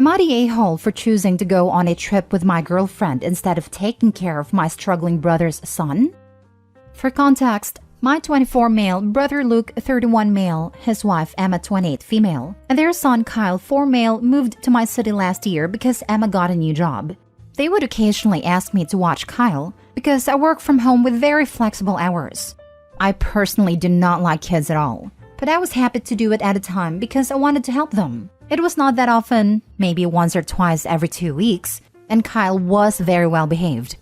Am I the a-hole for choosing to go on a trip with my girlfriend instead of taking care of my struggling brother's son? For context, my 24 male, brother Luke 31 male, his wife Emma 28 female, and their son Kyle 4 male moved to my city last year because Emma got a new job. They would occasionally ask me to watch Kyle because I work from home with very flexible hours. I personally do not like kids at all, but I was happy to do it at a time because I wanted to help them. It was not that often, maybe once or twice every 2 weeks, and Kyle was very well behaved.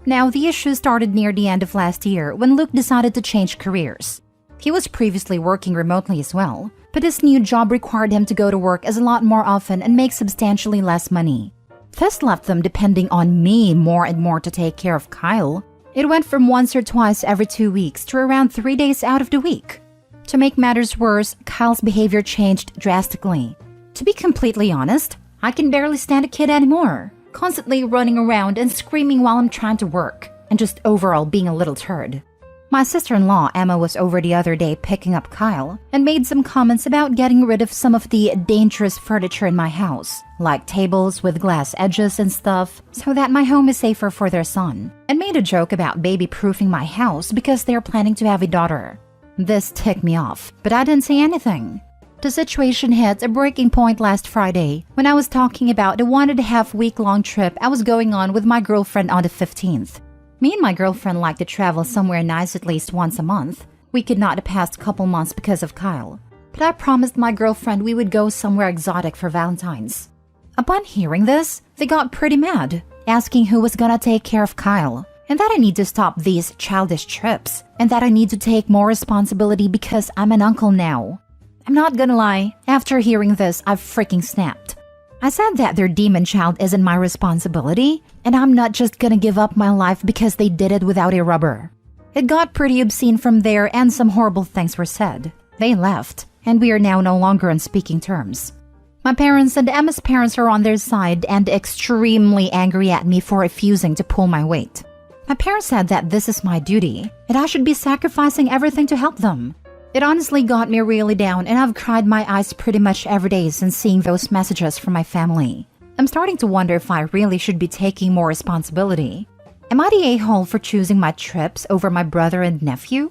Now, the issue started near the end of last year when Luke decided to change careers. He was previously working remotely as well, but his new job required him to go to work a lot more often and make substantially less money. This left them depending on me more and more to take care of Kyle. It went from once or twice every 2 weeks to around 3 days out of the week. To make matters worse, Kyle's behavior changed drastically. To be completely honest, I can barely stand a kid anymore, constantly running around and screaming while I'm trying to work, and just overall being a little turd. My sister-in-law Emma was over the other day picking up Kyle and made some comments about getting rid of some of the dangerous furniture in my house, like tables with glass edges and stuff, so that my home is safer for their son, and made a joke about baby-proofing my house because they're planning to have a daughter. This ticked me off, but I didn't say anything. The situation hit a breaking point last Friday when I was talking about the 1.5 week-long trip I was going on with my girlfriend on the 15th. Me and my girlfriend like to travel somewhere nice at least once a month. We could not the past couple months because of Kyle, but I promised my girlfriend we would go somewhere exotic for Valentine's. Upon hearing this, they got pretty mad, asking who was gonna take care of Kyle, and that I need to stop these childish trips, and that I need to take more responsibility because I'm an uncle now. I'm not gonna lie, after hearing this, I've freaking snapped. I said that their demon child isn't my responsibility, and I'm not just gonna give up my life because they did it without a rubber. It got pretty obscene from there and some horrible things were said. They left, and we are now no longer on speaking terms. My parents and Emma's parents are on their side and extremely angry at me for refusing to pull my weight. My parents said that this is my duty, and I should be sacrificing everything to help them. It honestly got me really down, and I've cried my eyes pretty much every day since seeing those messages from my family. I'm starting to wonder if I really should be taking more responsibility. Am I the a-hole for choosing my trips over my brother and nephew?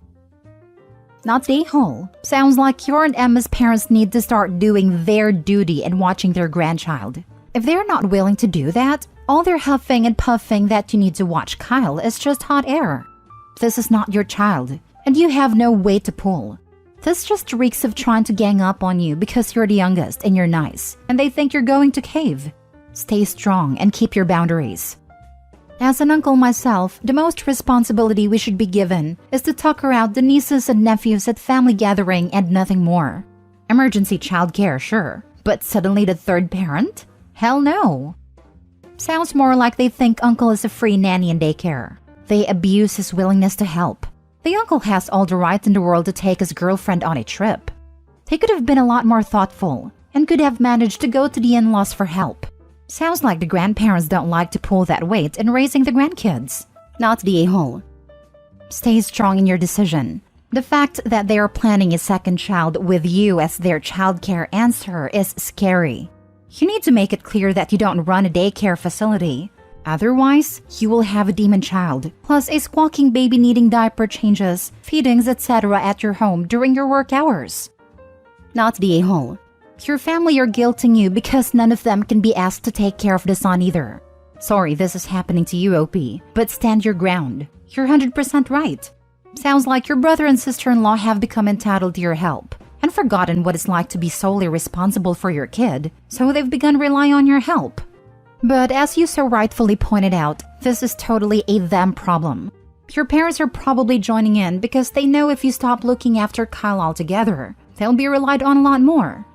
Not the a-hole. Sounds like your and Emma's parents need to start doing their duty and watching their grandchild. If they're not willing to do that, all their huffing and puffing that you need to watch Kyle is just hot air. This is not your child, and you have no weight to pull. This just reeks of trying to gang up on you because you're the youngest and you're nice, and they think you're going to cave. Stay strong and keep your boundaries. As an uncle myself, the most responsibility we should be given is to tucker out the nieces and nephews at family gathering and nothing more. Emergency childcare, sure, but suddenly the third parent? Hell no. Sounds more like they think uncle is a free nanny in daycare. They abuse his willingness to help. The uncle has all the right in the world to take his girlfriend on a trip. He could have been a lot more thoughtful and could have managed to go to the in-laws for help. Sounds like the grandparents don't like to pull that weight in raising the grandkids. Not the a-hole. Stay strong in your decision. The fact that they are planning a second child with you as their childcare answer is scary. You need to make it clear that you don't run a daycare facility. Otherwise, you will have a demon child, plus a squawking baby needing diaper changes, feedings, etc. at your home during your work hours. Not the a-hole. Your family are guilting you because none of them can be asked to take care of the son either. Sorry this is happening to you, OP, but stand your ground. You're 100% right. Sounds like your brother and sister-in-law have become entitled to your help and forgotten what it's like to be solely responsible for your kid, so they've begun relying on your help. But as you so rightfully pointed out, this is totally a them problem. Your parents are probably joining in because they know if you stop looking after Kyle altogether, they'll be relied on a lot more.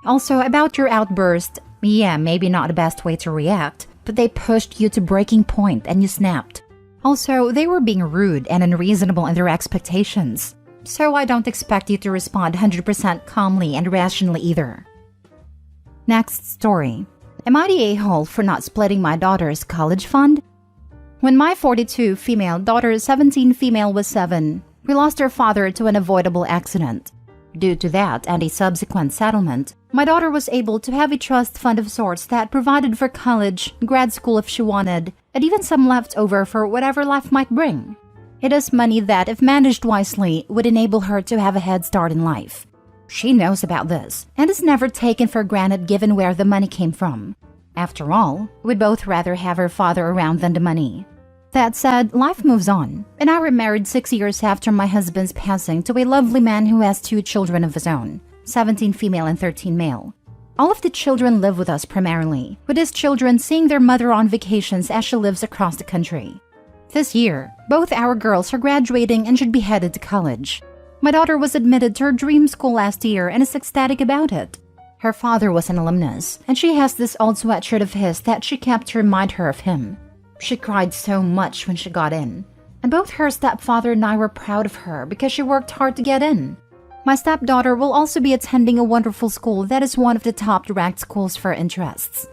Also, about your outburst, yeah, maybe not the best way to react, but they pushed you to breaking point and you snapped. Also, they were being rude and unreasonable in their expectations, so I don't expect you to respond 100% calmly and rationally either. Next story. Am I the a-hole for not splitting my daughter's college fund? When my 42 female daughter's 17 female was 7, we lost her father to an avoidable accident. Due to that and a subsequent settlement, my daughter was able to have a trust fund of sorts that provided for college, grad school if she wanted, and even some left over for whatever life might bring. It is money that, if managed wisely, would enable her to have a head start in life. She knows about this, and is never taken for granted given where the money came from. After all, we'd both rather have her father around than the money. That said, life moves on, and I remarried 6 years after my husband's passing to a lovely man who has 2 children of his own, 17 female and 13 male. All of the children live with us primarily, with his children seeing their mother on vacations as she lives across the country. This year, both our girls are graduating and should be headed to college. My daughter was admitted to her dream school last year and is ecstatic about it. Her father was an alumnus, and she has this old sweatshirt of his that she kept to remind her of him. She cried so much when she got in, and both her stepfather and I were proud of her because she worked hard to get in. My stepdaughter will also be attending a wonderful school that is one of the top-ranked schools for her interests.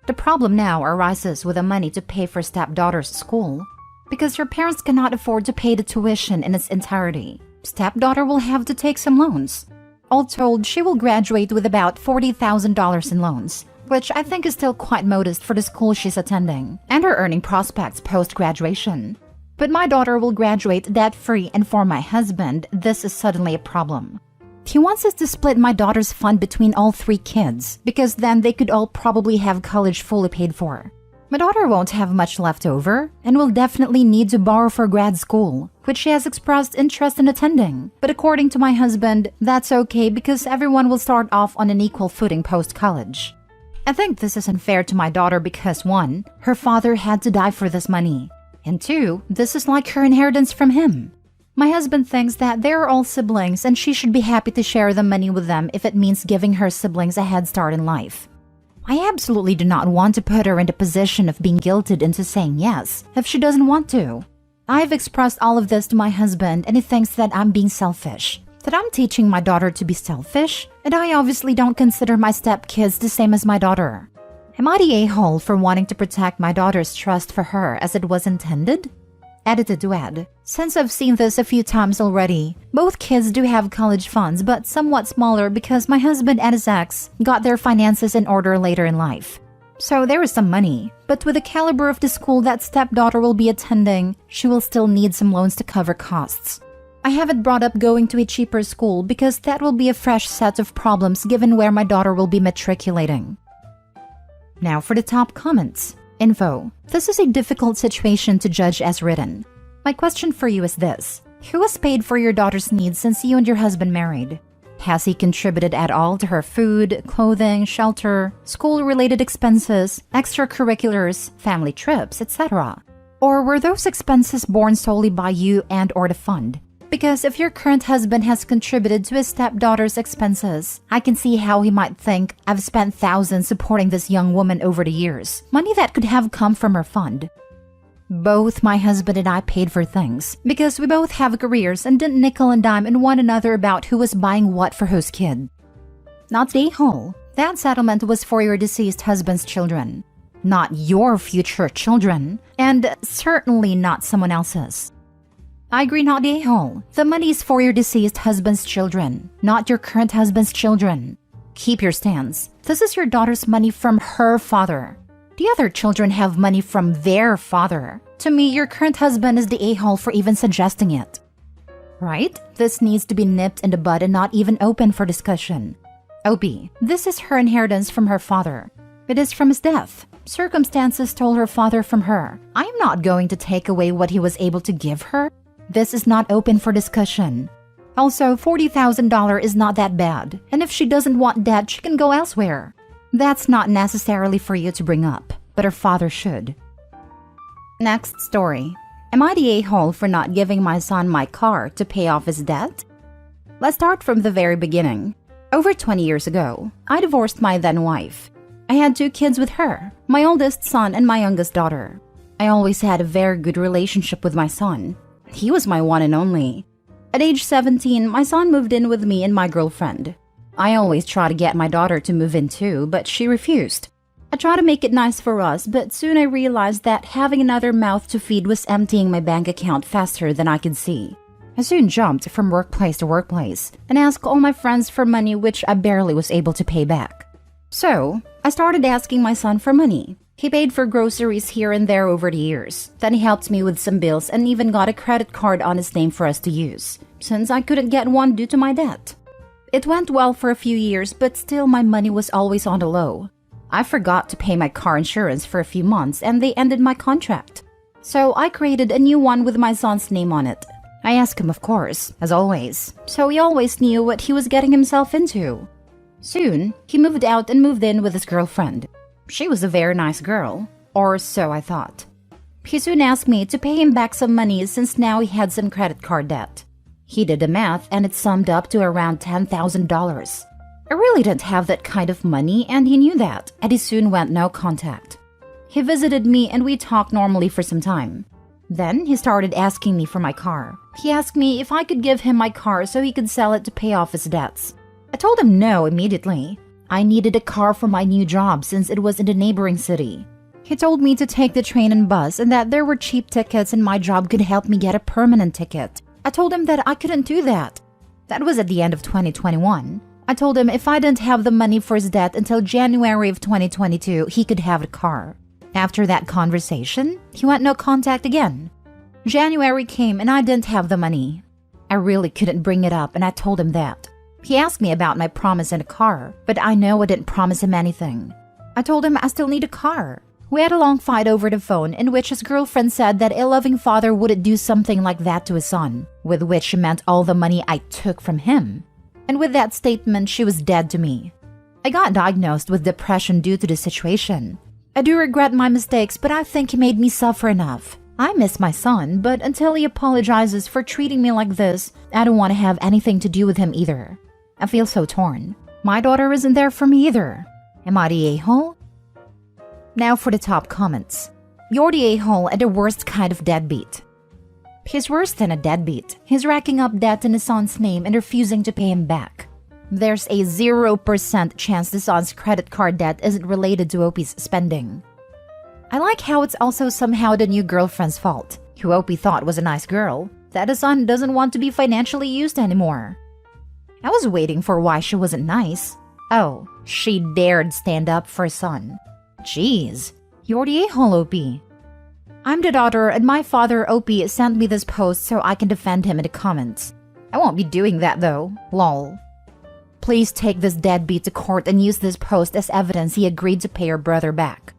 The problem now arises with the money to pay for stepdaughter's school, because her parents cannot afford to pay the tuition in its entirety. Stepdaughter will have to take some loans. All told, she will graduate with about $40,000 in loans, which I think is still quite modest for the school she's attending, and her earning prospects post-graduation. But my daughter will graduate debt-free, and for my husband, this is suddenly a problem. He wants us to split my daughter's fund between all 3 kids, because then they could all probably have college fully paid for. My daughter won't have much left over, and will definitely need to borrow for grad school, which she has expressed interest in attending. But according to my husband, that's okay because everyone will start off on an equal footing post-college. I think this is unfair to my daughter because 1, her father had to die for this money, and 2, this is like her inheritance from him. My husband thinks that they are all siblings and she should be happy to share the money with them if it means giving her siblings a head start in life. I absolutely do not want to put her in the position of being guilted into saying yes if she doesn't want to. I've expressed all of this to my husband and he thinks that I'm being selfish, that I'm teaching my daughter to be selfish, and I obviously don't consider my stepkids the same as my daughter. Am I the a-hole for wanting to protect my daughter's trust for her as it was intended? Edited to add, since I've seen this a few times already, both kids do have college funds but somewhat smaller because my husband and his ex got their finances in order later in life. So there is some money, but with the caliber of the school that stepdaughter will be attending, she will still need some loans to cover costs. I haven't brought up going to a cheaper school because that will be a fresh set of problems given where my daughter will be matriculating. Now for the top comments. Info. This is a difficult situation to judge as written. My question for you is this. Who has paid for your daughter's needs since you and your husband married? Has he contributed at all to her food, clothing, shelter, school-related expenses, extracurriculars, family trips, etc.? Or were those expenses borne solely by you and or the fund? Because if your current husband has contributed to his stepdaughter's expenses, I can see how he might think, I've spent thousands supporting this young woman over the years, money that could have come from her fund. Both my husband and I paid for things, because we both have careers and didn't nickel and dime in one another about who was buying what for whose kid. Not the a-hole. That settlement was for your deceased husband's children, not your future children, and certainly not someone else's. I agree, not the a-hole. The money is for your deceased husband's children, not your current husband's children. Keep your stance. This is your daughter's money from her father. The other children have money from their father. To me, your current husband is the a-hole for even suggesting it. Right? This needs to be nipped in the bud and not even open for discussion. OP. This is her inheritance from her father. It is from his death. Circumstances stole her father from her. I am not going to take away what he was able to give her. This is not open for discussion. Also, $40,000 is not that bad, and if she doesn't want debt, she can go elsewhere. That's not necessarily for you to bring up, but her father should. Next story. Am I the a-hole for not giving my son my car to pay off his debt? Let's start from the very beginning. Over 20 years ago, I divorced my then-wife. I had 2 kids with her, my oldest son and my youngest daughter. I always had a very good relationship with my son. He was my one and only. At age 17, my son moved in with me and my girlfriend. I always try to get my daughter to move in too, but she refused. I tried to make it nice for us, but soon I realized that having another mouth to feed was emptying my bank account faster than I could see. I soon jumped from workplace to workplace and asked all my friends for money, which I barely was able to pay back. So, I started asking my son for money. He paid for groceries here and there over the years. Then he helped me with some bills and even got a credit card on his name for us to use, since I couldn't get one due to my debt. It went well for a few years, but still my money was always on the low. I forgot to pay my car insurance for a few months and they ended my contract. So I created a new one with my son's name on it. I asked him, of course, as always, so he always knew what he was getting himself into. Soon, he moved out and moved in with his girlfriend. She was a very nice girl, or so I thought. He soon asked me to pay him back some money since now he had some credit card debt. He did the math and it summed up to around $10,000. I really didn't have that kind of money and he knew that, and he soon went no contact. He visited me and we talked normally for some time. Then he started asking me for my car. He asked me if I could give him my car so he could sell it to pay off his debts. I told him no immediately. I needed a car for my new job since it was in the neighboring city. He told me to take the train and bus and that there were cheap tickets and my job could help me get a permanent ticket. I told him that I couldn't do that. That was at the end of 2021. I told him if I didn't have the money for his debt until January of 2022, he could have the car. After that conversation, he went no contact again. January came and I didn't have the money. I really couldn't bring it up and I told him that. He asked me about my promise and a car, but I know I didn't promise him anything. I told him I still need a car. We had a long fight over the phone in which his girlfriend said that a loving father wouldn't do something like that to his son, with which she meant all the money I took from him. And with that statement, she was dead to me. I got diagnosed with depression due to the situation. I do regret my mistakes, but I think he made me suffer enough. I miss my son, but until he apologizes for treating me like this, I don't want to have anything to do with him either. I feel so torn. My daughter isn't there for me either. Am I the a-hole? Now for the top comments. You're the a-hole and the worst kind of deadbeat. He's worse than a deadbeat. He's racking up debt in his son's name and refusing to pay him back. There's a 0% chance the son's credit card debt isn't related to Opie's spending. I like how it's also somehow the new girlfriend's fault, who Opie thought was a nice girl, that the son doesn't want to be financially used anymore. I was waiting for why she wasn't nice. Oh, she dared stand up for her son. Jeez, you're the a-hole, Opie. I'm the daughter and my father, Opie, sent me this post so I can defend him in the comments. I won't be doing that though, lol. Please take this deadbeat to court and use this post as evidence he agreed to pay your brother back.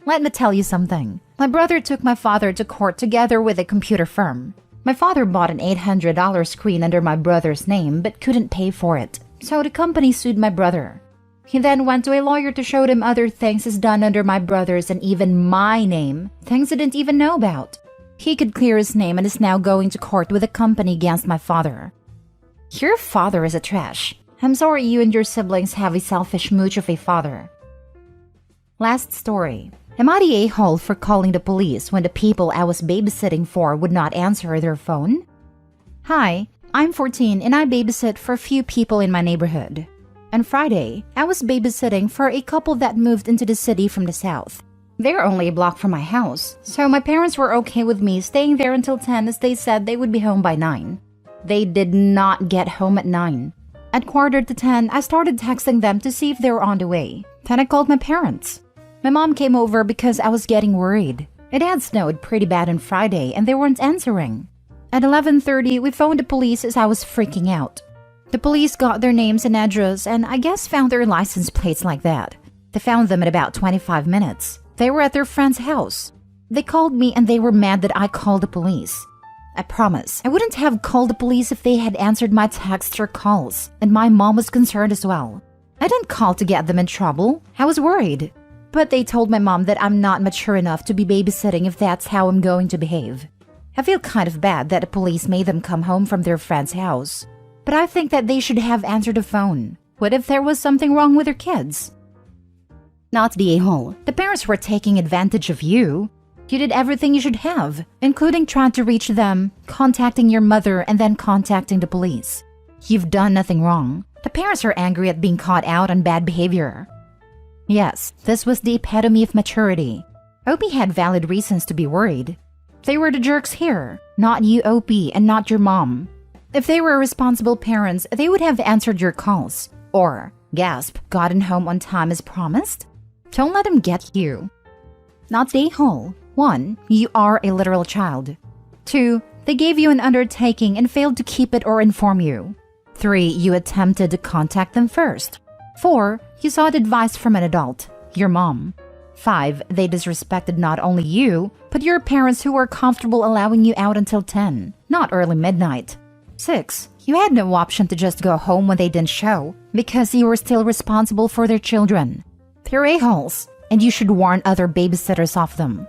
Let me tell you something. My brother took my father to court together with a computer firm. My father bought an $800 screen under my brother's name but couldn't pay for it, so the company sued my brother. He then went to a lawyer to show them other things he's done under my brother's and even my name, things he didn't even know about. He could clear his name and is now going to court with a company against my father. Your father is a trash. I'm sorry you and your siblings have a selfish mooch of a father. Last story. Am I the a-hole for calling the police when the people I was babysitting for would not answer their phone? Hi, I'm 14 and I babysit for a few people in my neighborhood. On Friday, I was babysitting for a couple that moved into the city from the south. They're only a block from my house, so my parents were okay with me staying there until 10 as they said they would be home by 9. They did not get home at 9. At quarter to 10, I started texting them to see if they were on the way. Then I called my parents. My mom came over because I was getting worried. It had snowed pretty bad on Friday and they weren't answering. At 11:30, we phoned the police as I was freaking out. The police got their names and address and I guess found their license plates like that. They found them in about 25 minutes. They were at their friend's house. They called me and they were mad that I called the police. I promise, I wouldn't have called the police if they had answered my texts or calls, and my mom was concerned as well. I didn't call to get them in trouble. I was worried. But they told my mom that I'm not mature enough to be babysitting if that's how I'm going to behave. I feel kind of bad that the police made them come home from their friend's house. But I think that they should have answered the phone. What if there was something wrong with their kids? Not the a-hole. The parents were taking advantage of you. You did everything you should have, including trying to reach them, contacting your mother, and then contacting the police. You've done nothing wrong. The parents are angry at being caught out on bad behavior. Yes, this was the epitome of maturity. Opie had valid reasons to be worried. They were the jerks here, not you, OP, and not your mom. If they were responsible parents, they would have answered your calls. Or, gasp, gotten home on time as promised? Don't let them get you. Not the a-hole. 1. You are a literal child. 2. They gave you an undertaking and failed to keep it or inform you. 3. You attempted to contact them first. 4. You sought advice from an adult, your mom. 5. They disrespected not only you, but your parents who were comfortable allowing you out until 10, not early midnight. 6. You had no option to just go home when they didn't show, because you were still responsible for their children. They're a-holes, and you should warn other babysitters off them.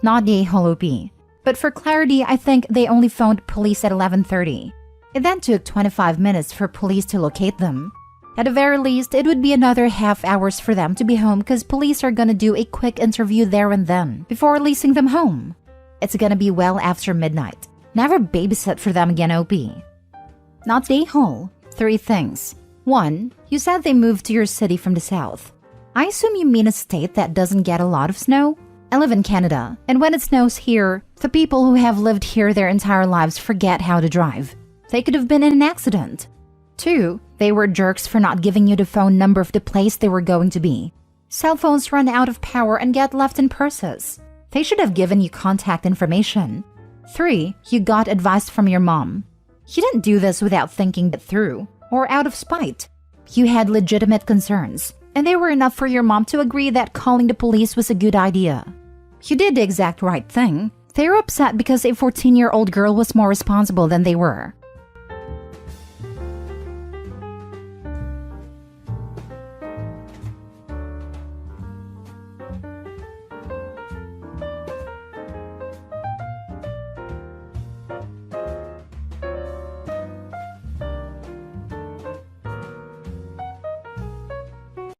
Not the a-hole OP. But for clarity, I think they only phoned police at 11:30. It then took 25 minutes for police to locate them. At the very least, it would be another half hours for them to be home because police are gonna do a quick interview there and then before releasing them home. It's gonna be well after midnight. Never babysit for them again, OP. Not the a-hole. 3 things. 1. You said they moved to your city from the south. I assume you mean a state that doesn't get a lot of snow? I live in Canada, and when it snows here, the people who have lived here their entire lives forget how to drive. They could have been in an accident. 2. They were jerks for not giving you the phone number of the place they were going to be. Cell phones run out of power and get left in purses. They should have given you contact information. 3. You got advice from your mom. You didn't do this without thinking it through, or out of spite. You had legitimate concerns, and they were enough for your mom to agree that calling the police was a good idea. You did the exact right thing. They were upset because a 14-year-old girl was more responsible than they were.